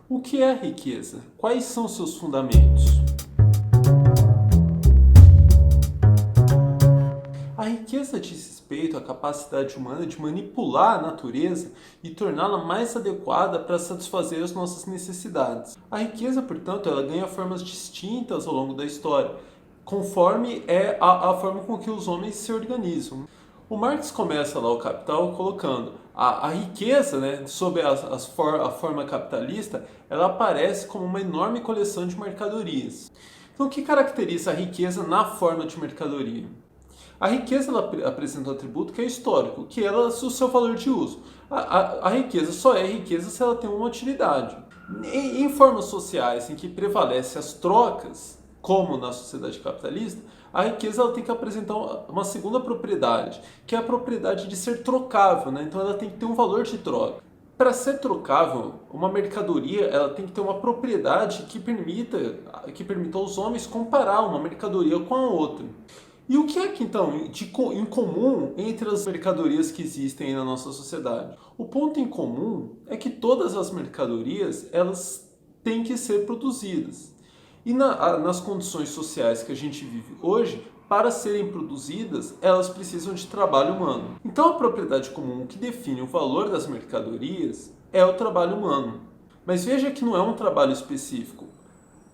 O que é a riqueza? Quais são seus fundamentos? A riqueza diz respeito à capacidade humana de manipular a natureza e torná-la mais adequada para satisfazer as nossas necessidades. A riqueza, portanto, ela ganha formas distintas ao longo da história, conforme é a forma com que os homens se organizam. O Marx começa lá o Capital colocando a riqueza, né, sob a forma capitalista, ela aparece como uma enorme coleção de mercadorias. Então, o que caracteriza a riqueza na forma de mercadoria? A riqueza ela apresenta um atributo que é histórico, que é o seu valor de uso. A riqueza só é riqueza se ela tem uma utilidade. Em formas sociais em que prevalecem as trocas, como na sociedade capitalista, a riqueza ela tem que apresentar uma segunda propriedade, que é a propriedade de ser trocável, né? Então ela tem que ter um valor de troca. Para ser trocável, uma mercadoria ela tem que ter uma propriedade que permita aos homens comparar uma mercadoria com a outra. E o que é que então em comum entre as mercadorias que existem na nossa sociedade? O ponto em comum é que todas as mercadorias elas têm que ser produzidas. E nas condições sociais que a gente vive hoje, para serem produzidas, elas precisam de trabalho humano. Então a propriedade comum que define o valor das mercadorias é o trabalho humano. Mas veja que não é um trabalho específico.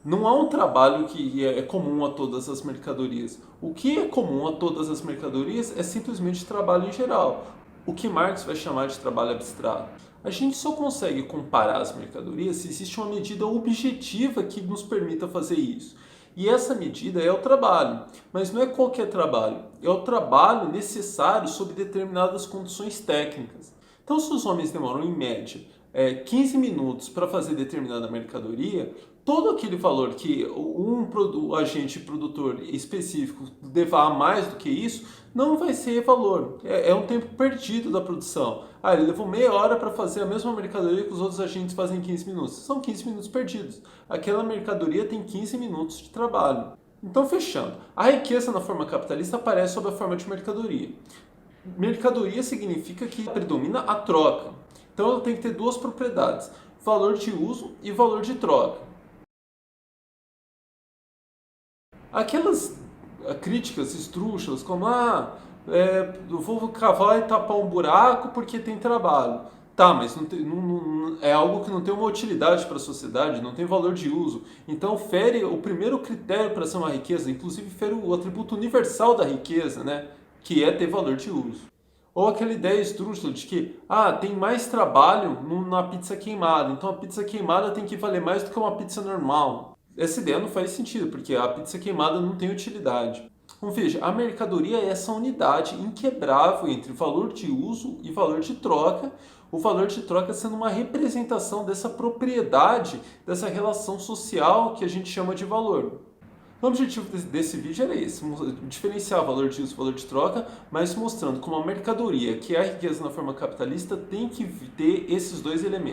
Não há um trabalho que é comum a todas as mercadorias. O que é comum a todas as mercadorias é simplesmente trabalho em geral, o que Marx vai chamar de trabalho abstrato. A gente só consegue comparar as mercadorias se existe uma medida objetiva que nos permita fazer isso. E essa medida é o trabalho, mas não é qualquer trabalho, é o trabalho necessário sob determinadas condições técnicas. Então, se os homens demoram em média 15 minutos para fazer determinada mercadoria, todo aquele valor que um agente produtor específico levar mais do que isso, não vai ser valor. É um tempo perdido da produção. Ele levou meia hora para fazer a mesma mercadoria que os outros agentes fazem em 15 minutos. São 15 minutos perdidos. Aquela mercadoria tem 15 minutos de trabalho. Então, fechando, a riqueza na forma capitalista aparece sob a forma de mercadoria. Mercadoria significa que predomina a troca. Então ela tem que ter duas propriedades, valor de uso e valor de troca. Aquelas críticas esdrúxulas como eu vou cavar e tapar um buraco porque tem trabalho. Tá, mas é algo que não tem uma utilidade para a sociedade, não tem valor de uso. Então fere o primeiro critério para ser uma riqueza, inclusive fere o atributo universal da riqueza, né? Que é ter valor de uso. Ou aquela ideia esdrúxula de que tem mais trabalho na pizza queimada, então a pizza queimada tem que valer mais do que uma pizza normal. Essa ideia não faz sentido, porque a pizza queimada não tem utilidade. Então veja, a mercadoria é essa unidade inquebrável entre valor de uso e valor de troca, o valor de troca sendo uma representação dessa propriedade, dessa relação social que a gente chama de valor. O objetivo desse vídeo era esse, diferenciar valor de uso e valor de troca, mas mostrando como a mercadoria, que é a riqueza na forma capitalista, tem que ter esses dois elementos.